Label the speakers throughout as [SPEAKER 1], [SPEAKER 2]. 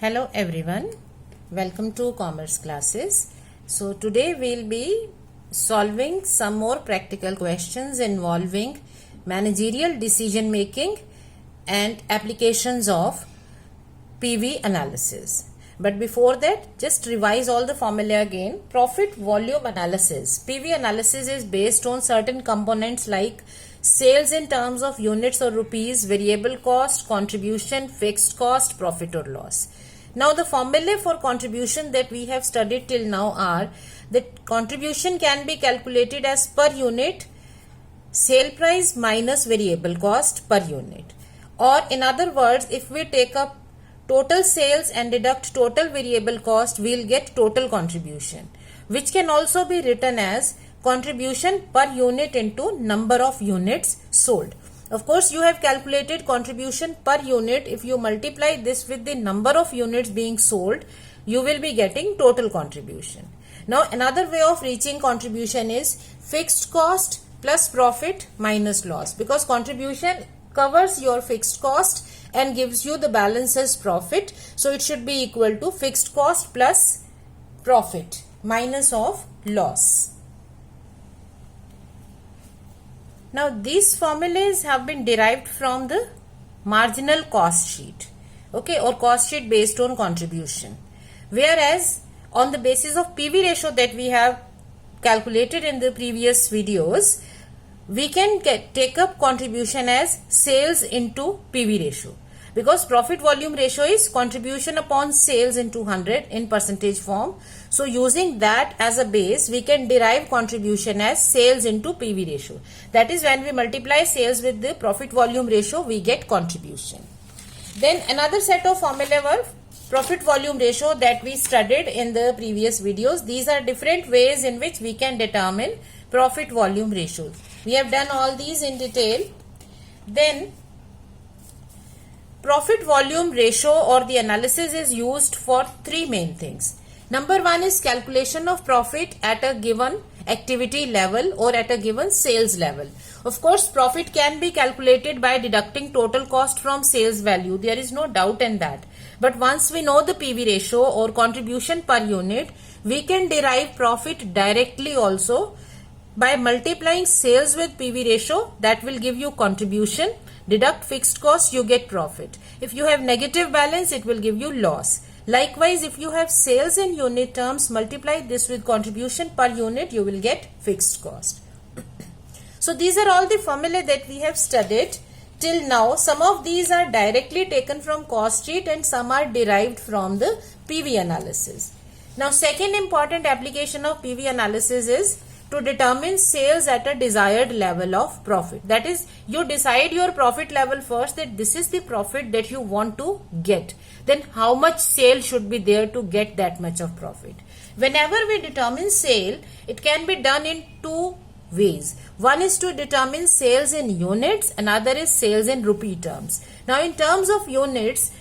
[SPEAKER 1] Hello everyone, welcome to commerce classes. So today we'll be solving some more practical questions involving managerial decision making and applications of PV analysis. But before that, just revise all the formula again. Profit volume analysis. PV analysis is based on certain components like sales in terms of units or rupees, variable cost, contribution, fixed cost, profit or loss. Now the formulae for contribution that we have studied till now are that contribution can be calculated as per unit sale price minus variable cost per unit. Or in other words, if we take up total sales and deduct total variable cost, we'll get total contribution, which can also be written as contribution per unit into number of units sold. Of course, you have calculated contribution per unit. If you multiply this with the number of units being sold, you will be getting total contribution. Now, another way of reaching contribution is fixed cost plus profit minus loss, because contribution covers your fixed cost and gives you the balance as profit. So, it should be equal to fixed cost plus profit minus of loss. Now, these formulas have been derived from the marginal cost sheet, okay, or cost sheet based on contribution. Whereas, on the basis of PV ratio that we have calculated in the previous videos, we can take up contribution as sales into PV ratio, because profit volume ratio is contribution upon sales into 100 in percentage form. So using that as a base, we can derive contribution as sales into PV ratio. That is, when we multiply sales with the profit volume ratio, we get contribution. Then another set of formula were profit volume ratio that we studied in the previous videos. These are different ways in which we can determine profit volume ratio. We have done all these in detail. Then profit volume ratio or the analysis is used for three main things. Number one is calculation of profit at a given activity level or at a given sales level. Of course, profit can be calculated by deducting total cost from sales value. There is no doubt in that. But once we know the PV ratio or contribution per unit, we can derive profit directly also by multiplying sales with PV ratio. That will give you contribution. Deduct fixed cost, you get profit. If you have negative balance, it will give you loss. Likewise, if you have sales in unit terms, multiply this with contribution per unit, you will get fixed cost. So these are all the formulae that we have studied till now. Some of these are directly taken from cost sheet and some are derived from the PV analysis. Now, second important application of PV analysis is to determine sales at a desired level of profit. That is, you decide your profit level first, that this is the profit that you want to get. Then how much sale should be there to get that much of profit. Whenever we determine sale, it can be done in two ways. One is to determine sales in units, another is sales in rupee terms. Now, in terms of units,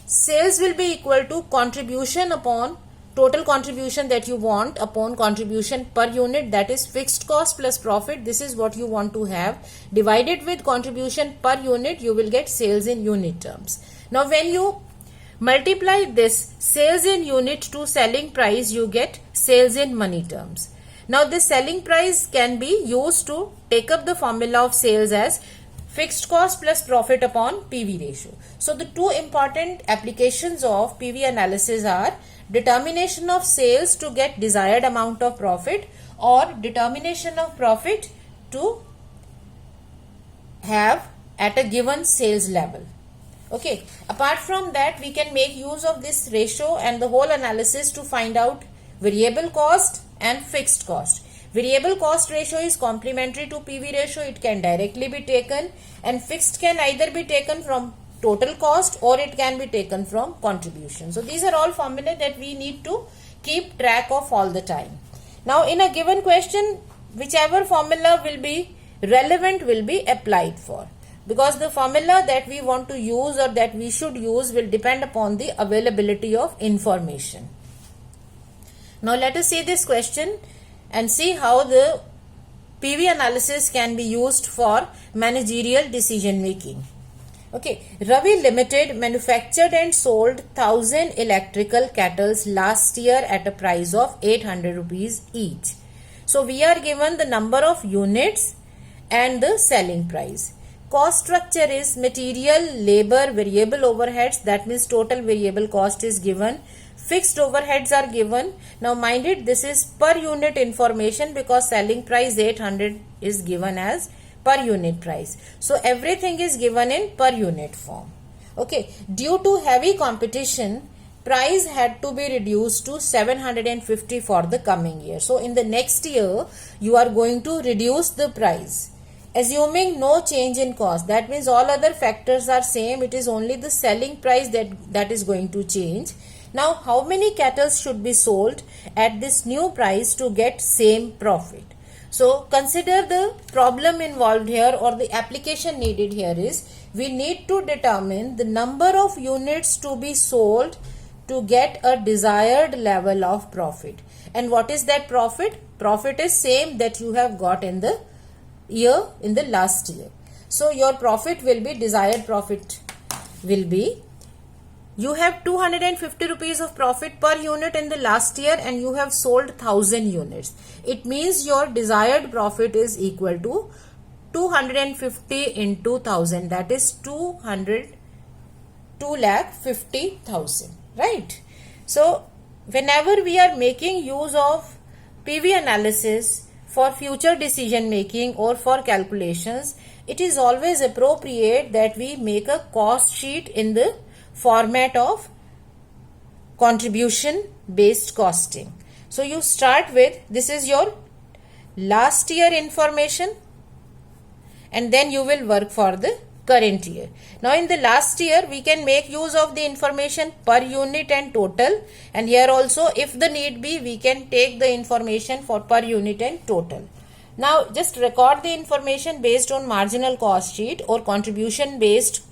[SPEAKER 1] sales will be equal to contribution upon total contribution that you want upon contribution per unit, that is fixed cost plus profit. This is what you want to have. Divided with contribution per unit, you will get sales in unit terms. Now, when you multiply this sales in unit to selling price, you get sales in money terms. Now, this selling price can be used to take up the formula of sales as fixed cost plus profit upon PV ratio. So, the two important applications of PV analysis are determination of sales to get desired amount of profit, or determination of profit to have at a given sales level. Okay. Apart from that, we can make use of this ratio and the whole analysis to find out variable cost and fixed cost. Variable cost ratio is complementary to PV ratio. It can directly be taken, and fixed can either be taken from total cost or it can be taken from contribution. So these are all formulae that we need to keep track of all the time. Now, in a given question, whichever formula will be relevant will be applied for, because the formula that we want to use or that we should use will depend upon the availability of information. Now, let us see this question and see how the PV analysis can be used for managerial decision making. Okay, Ravi Limited manufactured and sold 1000 electrical kettles last year at a price of 800 rupees each. So we are given the number of units and the selling price. Cost structure is material, labor, variable overheads. That means total variable cost is given. Fixed overheads are given. Now mind it, this is per unit information because selling price 800 is given as per unit price. So everything is given in per unit form. Okay, due to heavy competition, price had to be reduced to 750 for the coming year. So in the next year, you are going to reduce the price. Assuming no change in cost, that means all other factors are same. It is only the selling price that is going to change. Now, how many kettles should be sold at this new price to get same profit? So, consider the problem involved here or the application needed here is we need to determine the number of units to be sold to get a desired level of profit. And what is that profit? Profit is same that you have got in the last year. So, your profit will be, desired profit will be, you have 250 rupees of profit per unit in the last year and you have sold 1000 units. It means your desired profit is equal to 250 into 1000, that is 2,50,000, right? So whenever we are making use of PV analysis for future decision making or for calculations, it is always appropriate that we make a cost sheet in the format of contribution based costing. So you start with, this is your last year information and then you will work for the current year. Now in the last year we can make use of the information per unit and total, and here also if the need be we can take the information for per unit and total. Now just record the information based on marginal cost sheet or contribution based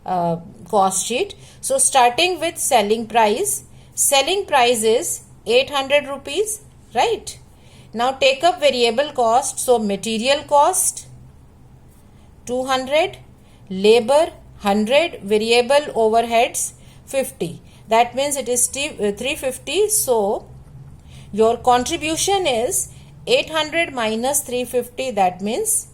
[SPEAKER 1] cost sheet. So starting with selling price is 800 rupees, right? Now take up variable cost. So material cost 200, labor 100, variable overheads 50. That means it is 350. So your contribution is 800 minus 350, that means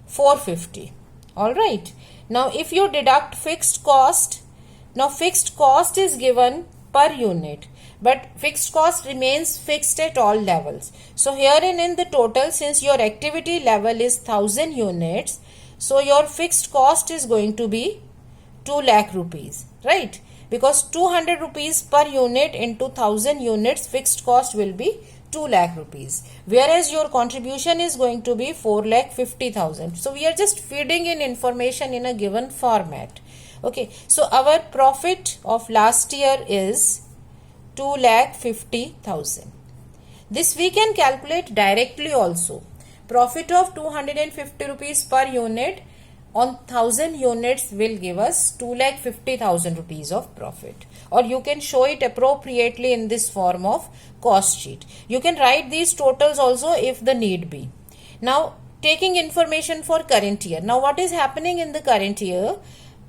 [SPEAKER 1] 450. All right. Now if you deduct fixed cost, now fixed cost is given per unit, but fixed cost remains fixed at all levels. So herein in the total, since your activity level is 1000 units, so your fixed cost is going to be 2 lakh rupees, right? Because 200 rupees per unit into 1000 units, fixed cost will be 2 lakh rupees, whereas your contribution is going to be 4,50,000. So we are just feeding in information in a given format. Okay, so our profit of last year is 2,50,000. This we can calculate directly also. Profit of 250 rupees per unit on 1000 units will give us 2,50,000 rupees of profit. Or you can show it appropriately in this form of cost sheet. You can write these totals also if the need be. Now taking information for current year. Now what is happening in the current year?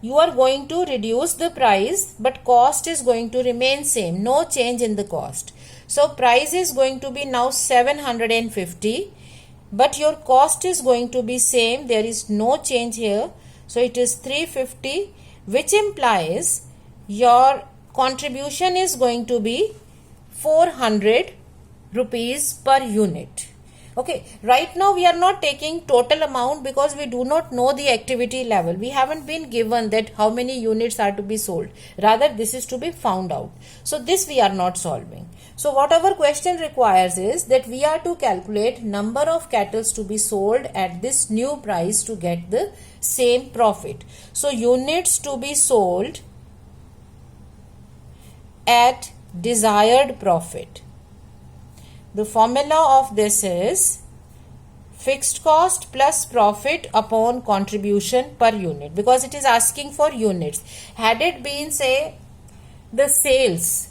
[SPEAKER 1] You are going to reduce the price, but cost is going to remain same. No change in the cost. So price is going to be now 750. But your cost is going to be same. There is no change here. So it is 350, which implies your contribution is going to be 400 rupees per unit. Okay, right now we are not taking total amount because we do not know the activity level. We haven't been given that how many units are to be sold. Rather, this is to be found out. So this we are not solving. So what our question requires is that we are to calculate number of kettles to be sold at this new price to get the same profit. So units to be sold at desired profit. The formula of this is fixed cost plus profit upon contribution per unit, because it is asking for units. Had it been say the sales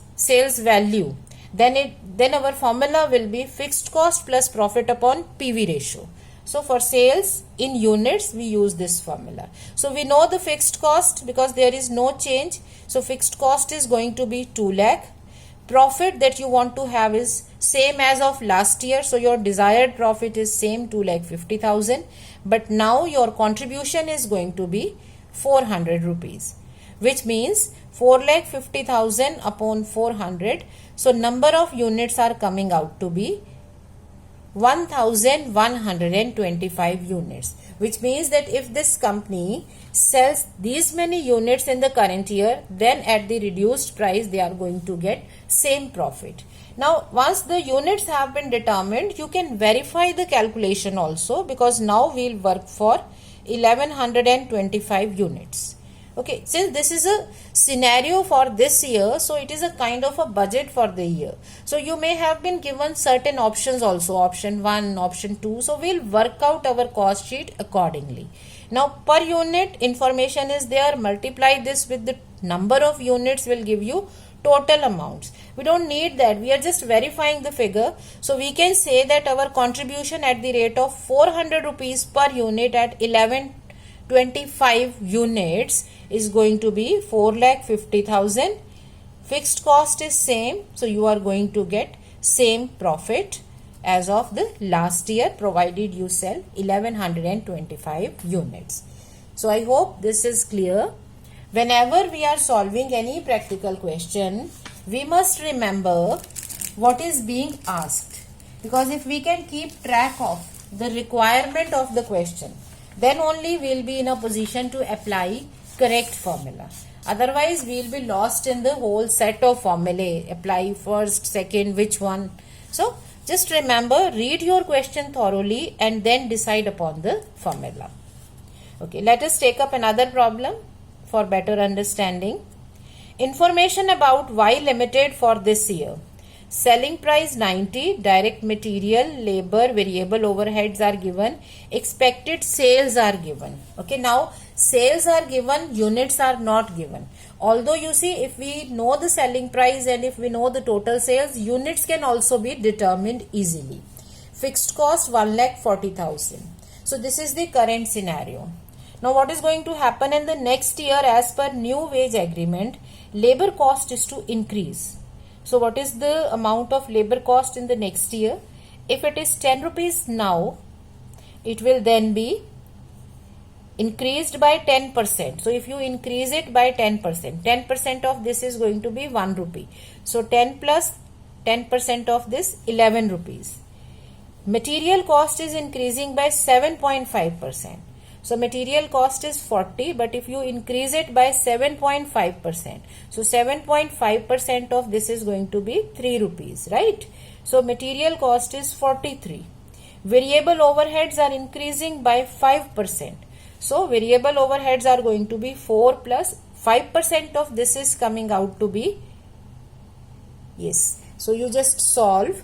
[SPEAKER 1] value, then our formula will be fixed cost plus profit upon PV ratio. So for sales in units, we use this formula. So we know the fixed cost because there is no change. So fixed cost is going to be 2 lakh. Profit that you want to have is same as of last year. So your desired profit is same 2,50,000. But now your contribution is going to be 400 rupees, which means 4,50,000 upon 400. So number of units are coming out to be 1,125 units, which means that if this company sells these many units in the current year, then at the reduced price they are going to get same profit. Now once the units have been determined, you can verify the calculation also, because now we'll work for 1,125 units. Okay, since this is a scenario for this year, so it is a kind of a budget for the year. So you may have been given certain options also, option 1, option 2. So we'll work out our cost sheet accordingly. Now per unit information is there, multiply this with the number of units will give you total amounts. We don't need that, we are just verifying the figure. So we can say that our contribution at the rate of 400 rupees per unit at 1125 units is going to be 4,50,000. Fixed cost is same, so you are going to get same profit as of the last year, provided you sell 1125 units. So I hope this is clear. Whenever we are solving any practical question, we must remember what is being asked, because if we can keep track of the requirement of the question, then only we will be in a position to apply correct formula. Otherwise we will be lost in the whole set of formulae, apply first, second, which one. So just remember, read your question thoroughly and then decide upon the formula. Okay, let us take up another problem for better understanding. Information about Y Limited for this year. Selling price 90, direct material, labor, variable overheads are given, expected sales are given. Okay, now sales are given, units are not given. Although you see, if we know the selling price and if we know the total sales, units can also be determined easily. Fixed cost 1,40,000. So this is the current scenario. Now what is going to happen in the next year? As per new wage agreement, labor cost is to increase. So what is the amount of labor cost in the next year? If it is 10 rupees now, it will then be increased by 10%. So if you increase it by 10%, 10% of this is going to be 1 rupee. So 10 plus 10% of this 11 rupees. Material cost is increasing by 7.5%. So material cost is 40, but if you increase it by 7.5%, so 7.5% of this is going to be 3 rupees, right? So material cost is 43. Variable overheads are increasing by 5%. So variable overheads are going to be 4 plus 5% of this is coming out to be, yes. So you just solve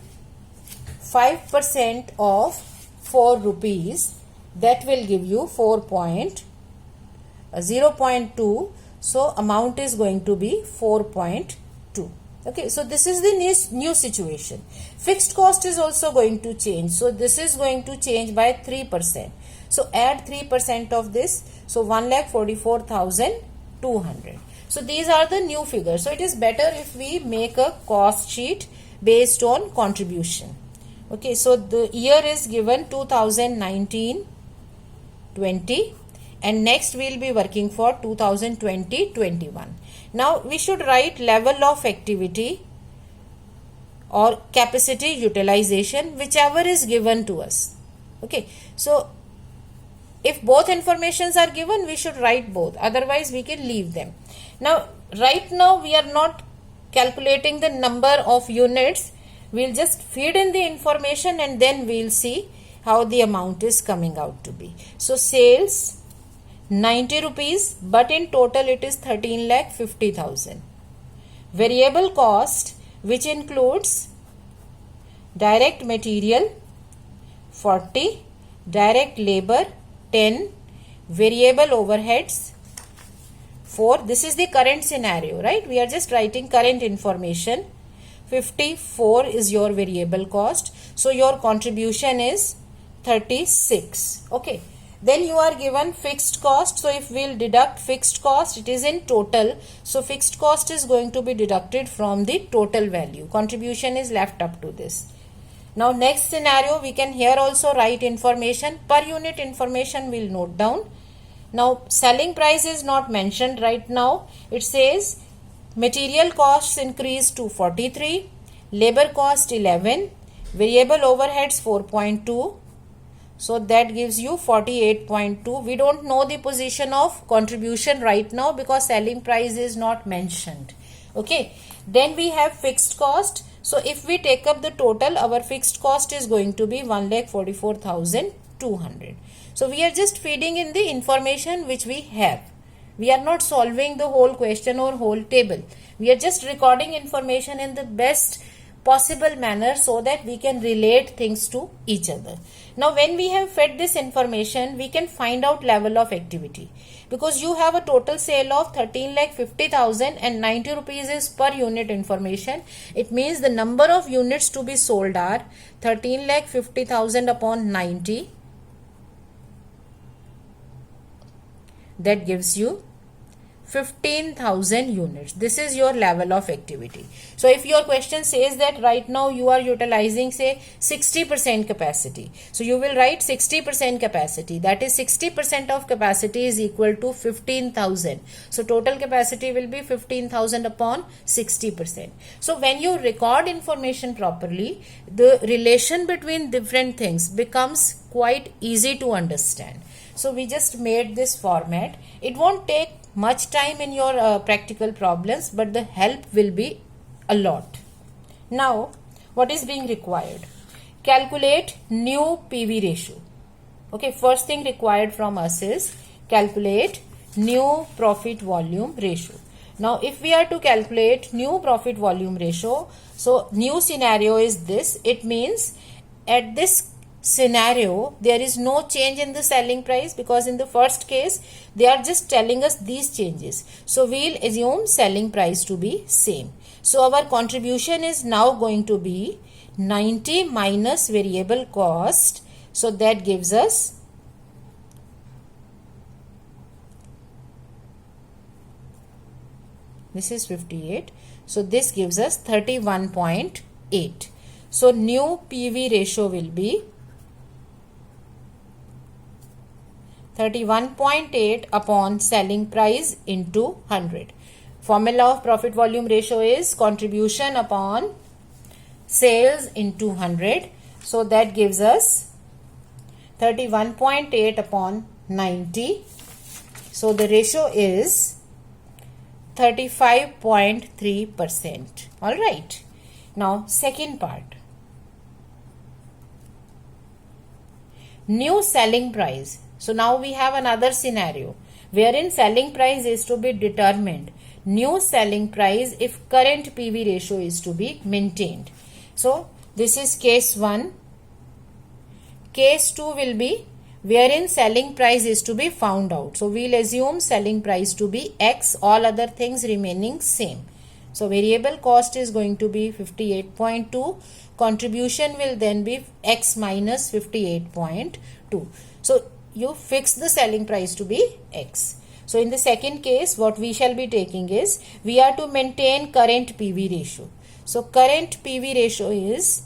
[SPEAKER 1] 5% of 4 rupees. That will give you 0.2. So amount is going to be 4.2. Okay, so this is the new situation. Fixed cost is also going to change. So this is going to change by 3%. So add 3% of this. So 1,44,200. So these are the new figures. So it is better if we make a cost sheet based on contribution. Okay, so the year is given 2019-20, and next we will be working for 2020-21. Now we should write level of activity or capacity utilization, whichever is given to us. Okay, so if both informations are given, we should write both, otherwise we can leave them. Now right now we are not calculating the number of units, we'll just feed in the information and then we'll see how the amount is coming out to be. So sales 90 rupees, but in total it is 13,50,000. Variable cost, which includes direct material 40, direct labor 10, variable overheads 4. This is the current scenario, right? We are just writing current information. 54 is your variable cost. So your contribution is 36. Okay. Then you are given fixed cost. So if we'll deduct fixed cost, it is in total. So fixed cost is going to be deducted from the total value. Contribution is left up to this. Now next scenario, we can here also write information. Per unit information we'll note down. Now selling price is not mentioned right now. It says material costs increased to 43, labor cost 11, variable overheads 4.2. So that gives you 48.2. We don't know the position of contribution right now because selling price is not mentioned. Okay. Then we have fixed cost. So if we take up the total, our fixed cost is going to be 1,44,200. So we are just feeding in the information which we have. We are not solving the whole question or whole table. We are just recording information in the best possible manner so that we can relate things to each other. Now when we have fed this information, we can find out level of activity. Because you have a total sale of 13,50,000 and 90 rupees is per unit information. It means the number of units to be sold are 13,50,000 upon 90. That gives you 15,000 units. This is your level of activity. So if your question says that right now you are utilizing say 60% capacity. So you will write 60% capacity. That is 60% of capacity is equal to 15,000. So total capacity will be 15,000 upon 60%. So when you record information properly, the relation between different things becomes quite easy to understand. So we just made this format. It won't take much time in your practical problems, but the help will be a lot. Now, what is being required? Calculate new PV ratio. Okay, first thing required from us is calculate new profit volume ratio. Now, if we are to calculate new profit volume ratio, so new scenario is this. It means at this scenario there is no change in the selling price because in the first case they are just telling us these changes. So we'll assume selling price to be same. So our contribution is now going to be 90 minus variable cost. So that gives us this is 58. So this gives us 31.8. So new PV ratio will be 31.8 upon selling price into 100. Formula of profit volume ratio is contribution upon sales into 100. So that gives us 31.8 upon 90. So the ratio is 35.3%. All right. Now second part. New selling price. So now we have another scenario wherein selling price is to be determined. New selling price if current PV ratio is to be maintained. So this is case 1. Case 2 will be wherein selling price is to be found out. So we'll assume selling price to be X, all other things remaining same. So variable cost is going to be 58.2. Contribution will then be X minus 58.2. So you fix the selling price to be X. So in the second case, what we shall be taking is, we are to maintain current PV ratio. So current PV ratio is,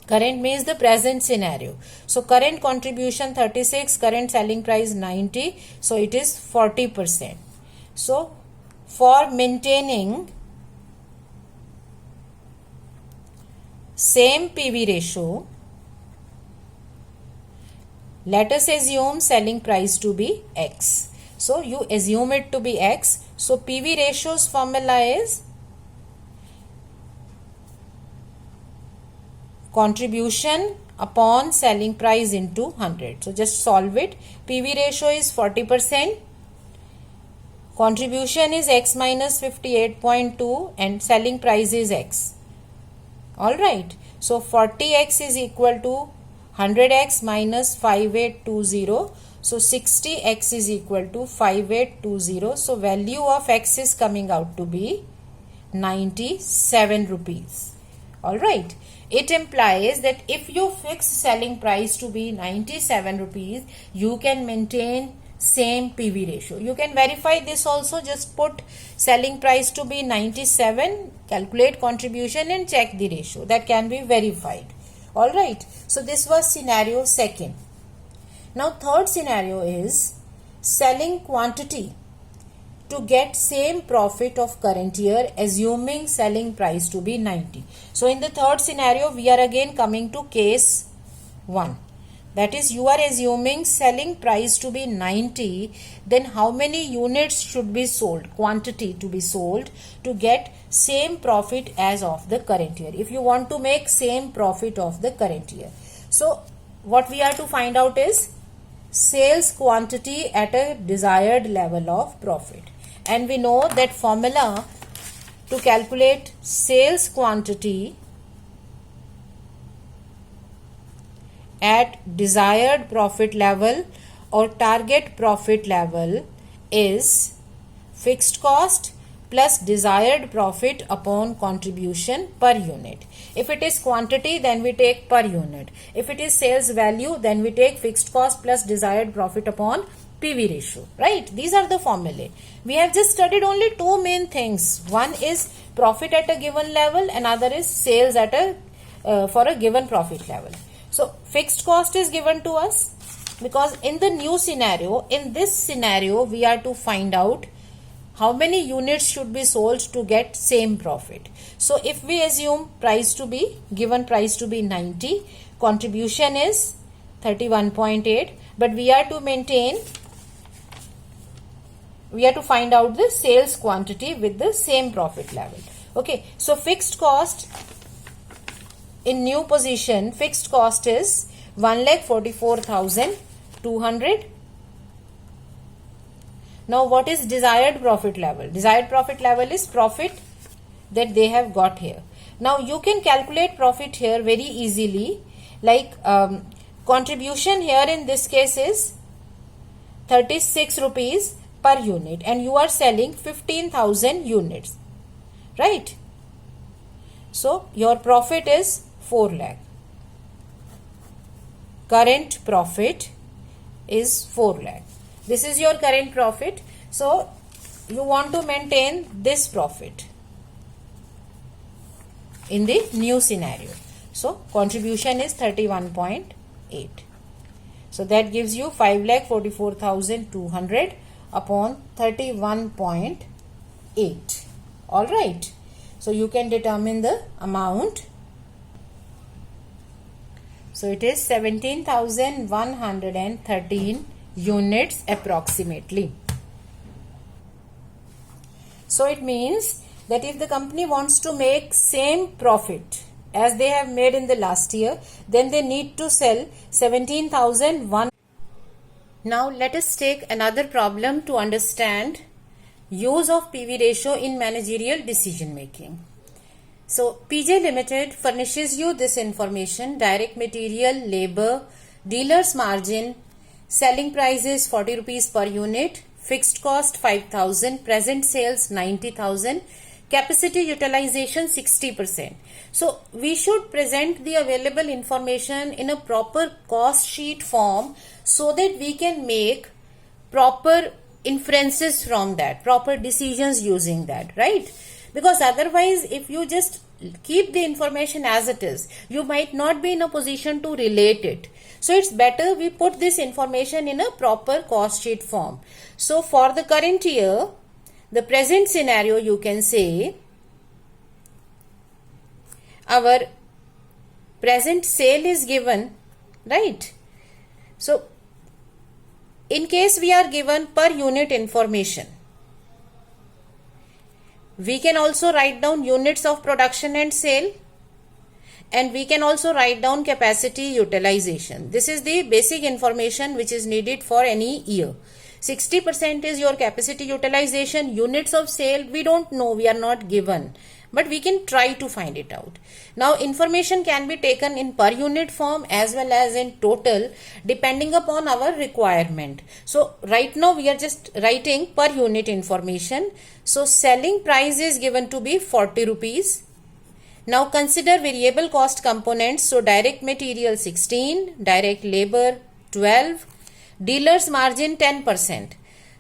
[SPEAKER 1] current means the present scenario. So current contribution 36, current selling price 90. So it is 40%. So for maintaining same PV ratio, let us assume selling price to be X. So you assume it to be X. So PV ratio's formula is contribution upon selling price into 100. So just solve it. PV ratio is 40%. Contribution is X minus 58.2 and selling price is X. Alright. So 40X is equal to 100x minus 5820. So 60x is equal to 5820. So value of x is coming out to be 97 rupees. Alright. It implies that if you fix selling price to be 97 rupees, you can maintain same PV ratio. You can verify this also. Just put selling price to be 97, calculate contribution and check the ratio. That can be verified. Alright. So this was scenario second. Now third scenario is selling quantity to get same profit of current year, assuming selling price to be 90. So in the third scenario, we are again coming to case 1. That is, you are assuming selling price to be 90, then how many units should be sold, quantity to be sold to get same profit as of the current year, if you want to make same profit of the current year. So what we are to find out is sales quantity at a desired level of profit. And we know that formula to calculate sales quantity at desired profit level or target profit level is fixed cost plus desired profit upon contribution per unit. If it is quantity, then we take per unit. If it is sales value, then we take fixed cost plus desired profit upon PV ratio, right? These are the formulae. We have just studied only two main things. One is profit at a given level, another is sales at a for a given profit level. So fixed cost is given to us because in the new scenario, in this scenario, we are to find out how many units should be sold to get same profit. So if we assume price to be, given price to be 90, contribution is 31.8, but we are to maintain, we have to find out the sales quantity with the same profit level. Okay, so fixed cost in new position, fixed cost is 1,44,200. Now what is desired profit level? Desired profit level is profit that they have got here. Now you can calculate profit here very easily, like contribution here in this case is 36 rupees per unit and you are selling 15,000 units, right? So your profit is 4 lakh. Current profit is 4 lakh. This is your current profit. So you want to maintain this profit in the new scenario. So contribution is 31.8. So that gives you 5,44,200 upon 31.8. All right. So you can determine the amount. So it is 17,113 units approximately. So it means that if the company wants to make same profit as they have made in the last year, then they need to sell 17,001. Now let us take another problem to understand use of PV ratio in managerial decision making. So PJ Limited furnishes you this information: direct material, labor, dealer's margin, selling price is 40 rupees per unit, fixed cost 5,000, present sales 90,000, capacity utilization 60%. So we should present the available information in a proper cost sheet form so that we can make proper inferences from that, proper decisions using that, right? Because otherwise, if you just keep the information as it is, you might not be in a position to relate it. So it's better we put this information in a proper cost sheet form. So for the current year, the present scenario, you can say our present sale is given, right? So in case we are given per unit information, we can also write down units of production and sale, and we can also write down capacity utilization. This is the basic information which is needed for any year. 60% is your capacity utilization. Units of sale, we don't know, we are not given, but we can try to find it out. Now information can be taken in per unit form as well as in total, depending upon our requirement. So right now we are just writing per unit information. So selling price is given to be 40 rupees, Now consider variable cost components. So direct material 16, direct labor 12, dealer's margin 10%.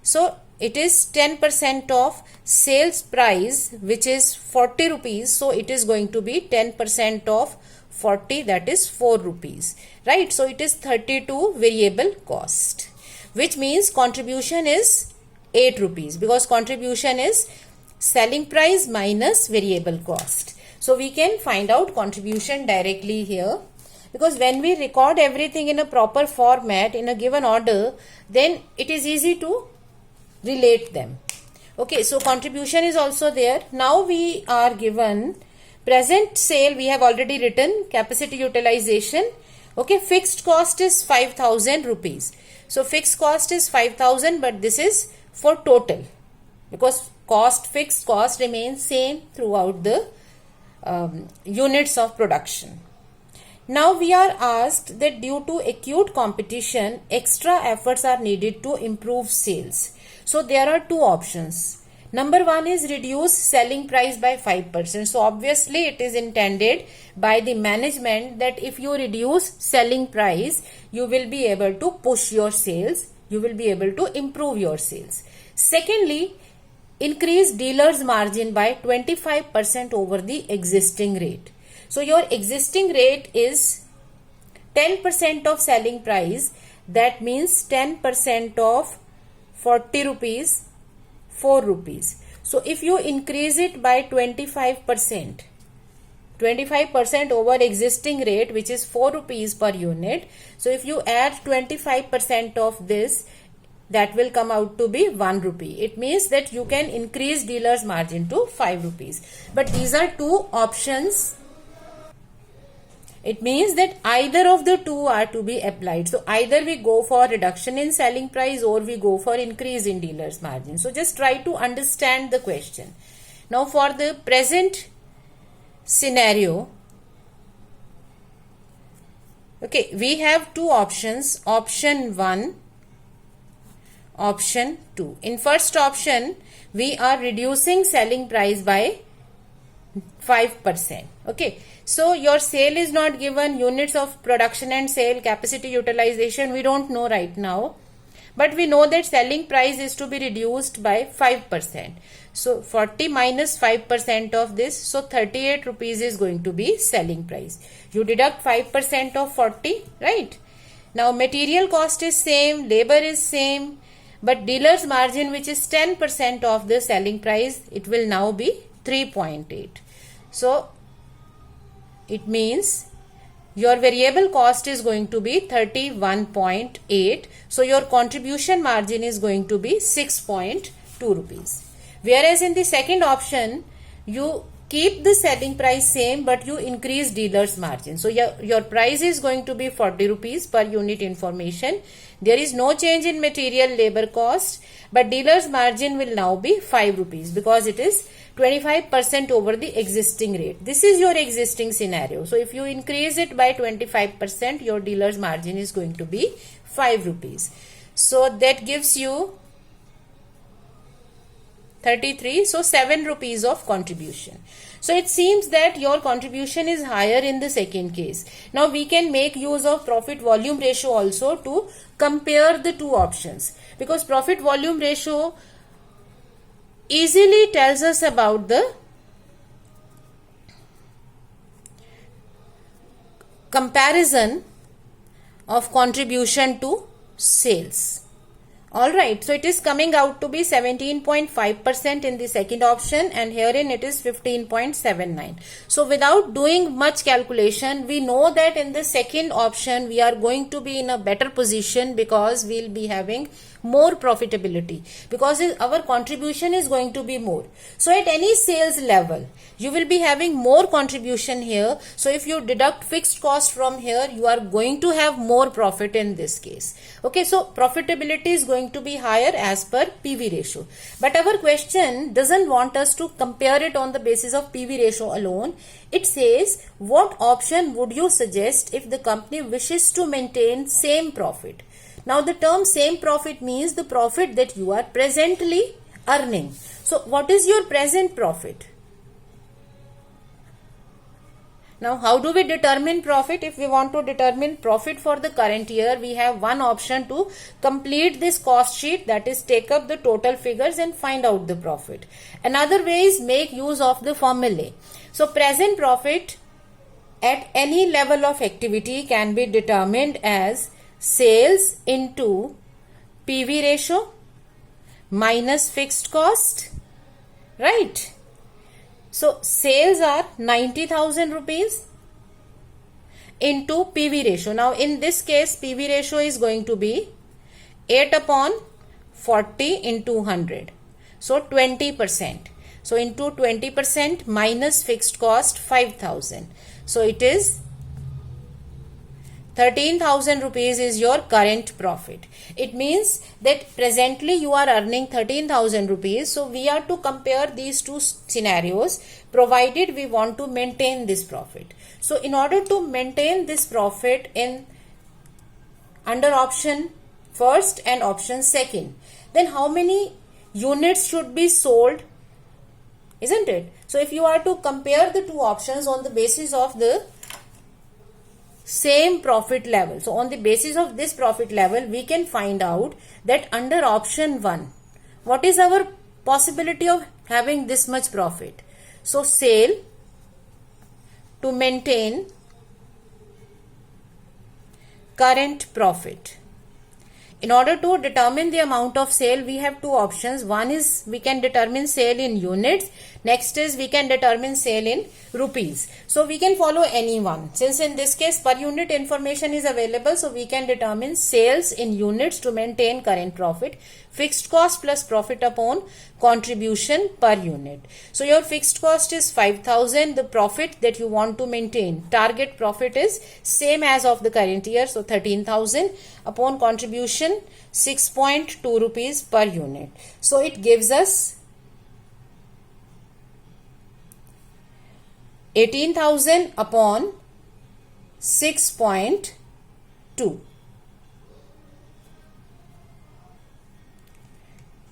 [SPEAKER 1] So it is 10% of sales price, which is 40 rupees. So it is going to be 10% of 40, that is 4 rupees, right? So it is 32 variable cost, which means contribution is 8 rupees, because contribution is selling price minus variable cost. So we can find out contribution directly here, because when we record everything in a proper format in a given order, then it is easy to relate them. Okay, so contribution is also there. Now we are given present sale, we have already written capacity utilization. Okay, fixed cost is 5,000 rupees. So fixed cost is 5,000, but this is for total, because fixed cost remains same throughout the units of production. Now we are asked that due to acute competition, extra efforts are needed to improve sales. So there are two options. Number one is reduce selling price by 5%. So obviously it is intended by the management that if you reduce selling price, you will be able to push your sales, you will be able to improve your sales. Secondly, increase dealer's margin by 25% over the existing rate. So your existing rate is 10% of selling price. That means 10% of 40 rupees, 4 rupees. So if you increase it by 25% over existing rate, which is 4 rupees per unit. So if you add 25% of this, that will come out to be 1 rupee. It means that you can increase dealer's margin to 5 rupees. But these are two options. It means that either of the two are to be applied. So either we go for reduction in selling price or we go for increase in dealer's margin. So just try to understand the question. Now for the present scenario, okay, we have two options, option 1, option 2. In first option, we are reducing selling price by 5%. Okay, so your sale is not given, units of production and sale, capacity utilization we don't know right now, but we know that selling price is to be reduced by 5%. So 40 minus 5% of this, so 38 rupees is going to be selling price. You deduct 5% of 40, right? Now material cost is same, labor is same, but dealer's margin, which is 10% of the selling price, it will now be 3.8. So it means your variable cost is going to be 31.8. So your contribution margin is going to be 6.2 rupees. Whereas in the second option, you keep the selling price same, but you increase dealer's margin. So your price is going to be 40 rupees per unit information. There is no change in material labor cost, but dealer's margin will now be 5 rupees because it is 25% over the existing rate. This is your existing scenario. So if you increase it by 25%, your dealer's margin is going to be 5 rupees. So that gives you 33, so 7 rupees of contribution. So it seems that your contribution is higher in the second case. Now we can make use of profit volume ratio also to compare the two options, because profit volume ratio easily tells us about the comparison of contribution to sales. Alright, so it is coming out to be 17.5% in the second option, and herein it is 15.79. So without doing much calculation, we know that in the second option we are going to be in a better position because we will be having more profitability, because our contribution is going to be more. So at any sales level, you will be having more contribution here. So if you deduct fixed cost from here, you are going to have more profit in this case. Okay, so profitability is going to be higher as per PV ratio. But our question doesn't want us to compare it on the basis of PV ratio alone. It says, what option would you suggest if the company wishes to maintain same profit? Now the term same profit means the profit that you are presently earning. So what is your present profit? Now, how do we determine profit? If we want to determine profit for the current year, we have one option to complete this cost sheet, that is take up the total figures and find out the profit. Another way is make use of the formulae. So, present profit at any level of activity can be determined as sales into PV ratio minus fixed cost, right? So, sales are 90,000 rupees into PV ratio. Now, in this case, PV ratio is going to be 8 upon 40 into 100. So, 20%. So, into 20% minus fixed cost 5,000. So, it is 13,000 rupees is your current profit. It means that presently you are earning 13,000 rupees. So, we are to compare these two scenarios provided we want to maintain this profit. So, in order to maintain this profit in under option first and option second, then how many units should be sold, isn't it? So, if you are to compare the two options on the basis of the same profit level. So, on the basis of this profit level, we can find out that under option 1, what is our possibility of having this much profit? So, sale to maintain current profit. In order to determine the amount of sale, we have two options. One is we can determine sale in units. Next is we can determine sale in rupees. So, we can follow any one. Since in this case per unit information is available, so we can determine sales in units to maintain current profit. Fixed cost plus profit upon contribution per unit. So, your fixed cost is 5,000. The profit that you want to maintain, target profit is same as of the current year. So, 13,000 upon contribution 6.2 rupees per unit. So, it gives us 18,000 upon 6.2.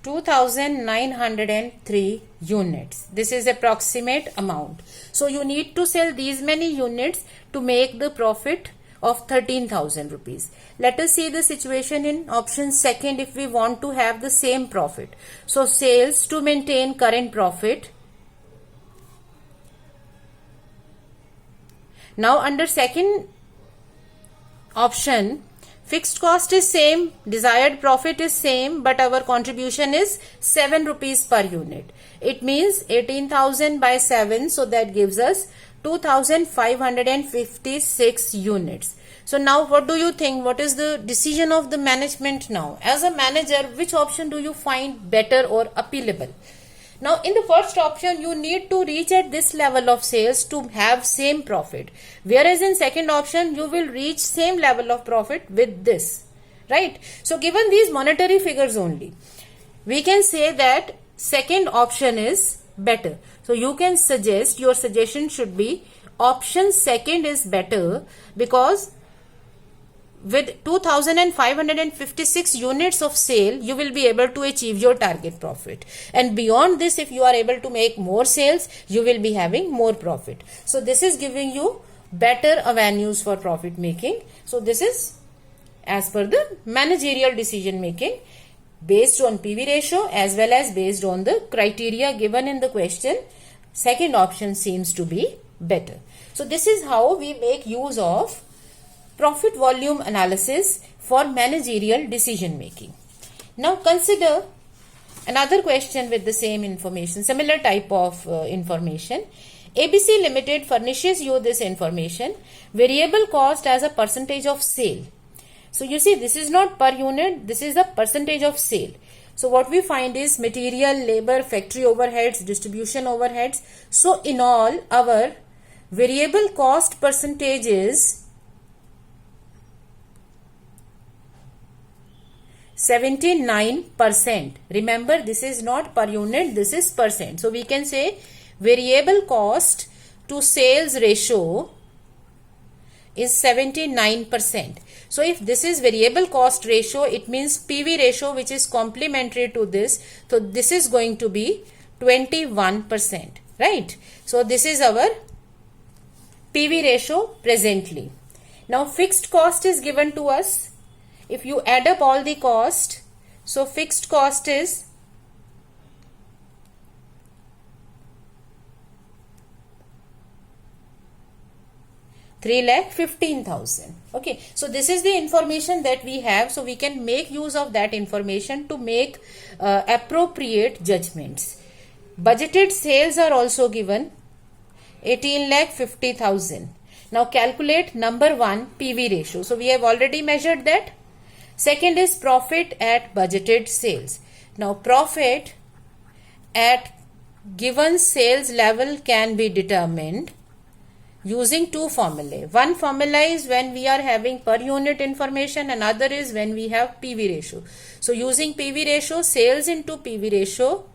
[SPEAKER 1] 2,903 units. This is approximate amount. So, you need to sell these many units to make the profit of 13,000 rupees. Let us see the situation in option second if we want to have the same profit. So, sales to maintain current profit. Now, under second option, fixed cost is same, desired profit is same, but our contribution is 7 rupees per unit. It means 18,000 by 7, so that gives us 2,556 units. So, now what do you think? What is the decision of the management now? As a manager, which option do you find better or appealable? Now, in the first option, you need to reach at this level of sales to have same profit. Whereas in second option, you will reach same level of profit with this, right? So, given these monetary figures only, we can say that second option is better. So, you can suggest, your suggestion should be option second is better, because with 2,556 units of sale, you will be able to achieve your target profit. And beyond this, if you are able to make more sales, you will be having more profit. So, this is giving you better avenues for profit making. So, this is as per the managerial decision making based on PV ratio as well as based on the criteria given in the question. Second option seems to be better. So, this is how we make use of profit volume analysis for managerial decision making. Now, consider another question with the same information, similar type of information. ABC Limited furnishes you this information, variable cost as a percentage of sale. So, you see, this is not per unit, this is the percentage of sale. So, what we find is material, labor, factory overheads, distribution overheads. So, in all, our variable cost percentage is 79%. Remember, this is not per unit, this is percent. So, we can say variable cost to sales ratio is 79%. So, if this is variable cost ratio, it means PV ratio which is complementary to this. So, this is going to be 21%, right? So, this is our PV ratio presently. Now fixed cost is given to us. If you add up all the cost, so fixed cost is 3,15,000. Okay, so this is the information that we have, so we can make use of that information to make appropriate judgments. Budgeted sales are also given, 18,50,000. Now calculate number 1, PV ratio. So we have already measured that. Second is profit at budgeted sales. Now profit at given sales level can be determined using two formulae. One formula is when we are having per unit information, another is when we have PV ratio. So using PV ratio, sales into PV ratio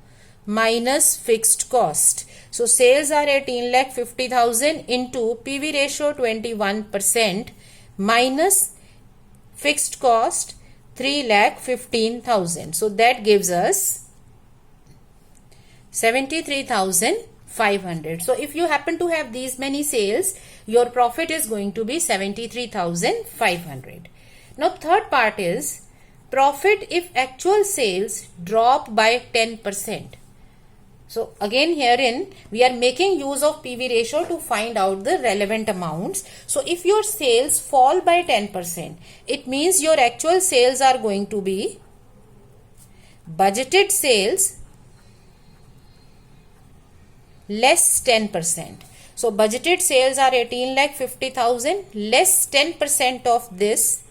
[SPEAKER 1] minus fixed cost. So sales are 18,50,000 into PV ratio 21% minus fixed cost 3,15,000. So that gives us 73,500. So if you happen to have these many sales, your profit is going to be 73,500. Now third part is profit if actual sales drop by 10%. So again herein we are making use of PV ratio to find out the relevant amounts. So if your sales fall by 10%, it means your actual sales are going to be budgeted sales less 10%. So budgeted sales are 18,50,000 less 10% of this.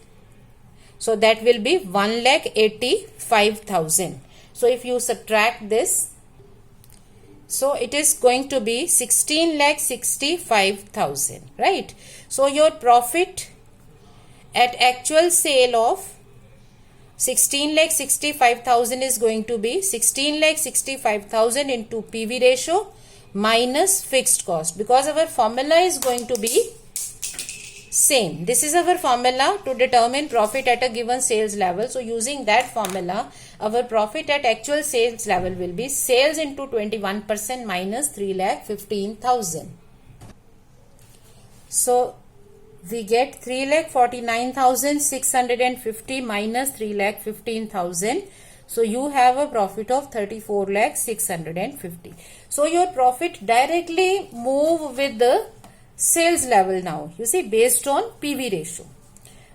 [SPEAKER 1] So that will be 1,85,000. So if you subtract this, so it is going to be 16,65,000, right? So your profit at actual sale of 16,65,000 is going to be 16,65,000 into PV ratio minus fixed cost, because our formula is going to be same. This is our formula to determine profit at a given sales level. So using that formula, our profit at actual sales level will be sales into 21% minus 3,15,000. So we get 3,49,650 minus 3,15,000. So you have a profit of 34,650. So your profit directly move with the sales level now. You see, based on PV ratio.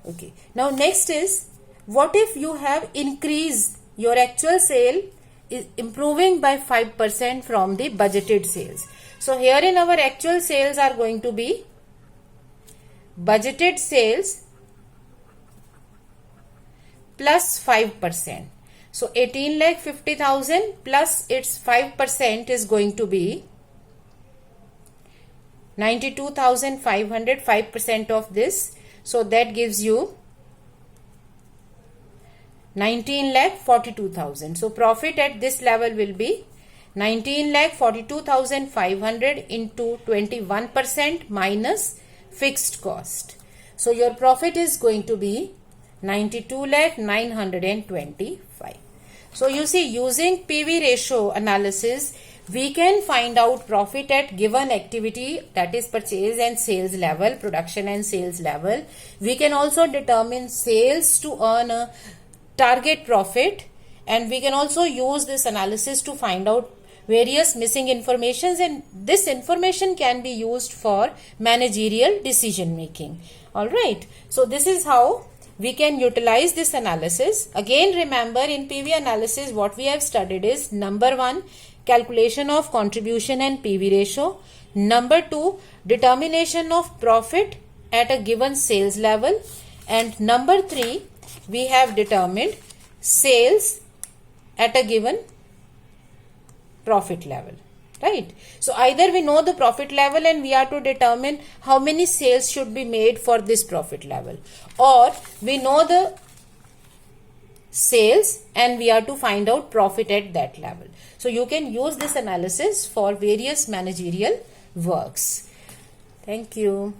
[SPEAKER 1] Okay. Now next is, what if you have increased your actual sale is improving by 5% from the budgeted sales. So here in our actual sales are going to be budgeted sales plus 5%. So 18,50,000 plus its 5% is going to be 92,500, 5% of this. So that gives you 19,42,000. So profit at this level will be 19,42,500 into 21% minus fixed cost. So your profit is going to be 92,925. So you see, using PV ratio analysis, we can find out profit at given activity, that is purchase and sales level, production and sales level. We can also determine sales to earn a target profit, and we can also use this analysis to find out various missing informations, and this information can be used for managerial decision making. Alright, so this is how we can utilize this analysis. Again, remember, in PV analysis what we have studied is number 1, calculation of contribution and PV ratio. Number 2, determination of profit at a given sales level. And number 3, we have determined sales at a given profit level. Right? So either we know the profit level and we are to determine how many sales should be made for this profit level, or we know the sales and we are to find out profit at that level. So you can use this analysis for various managerial works. Thank you.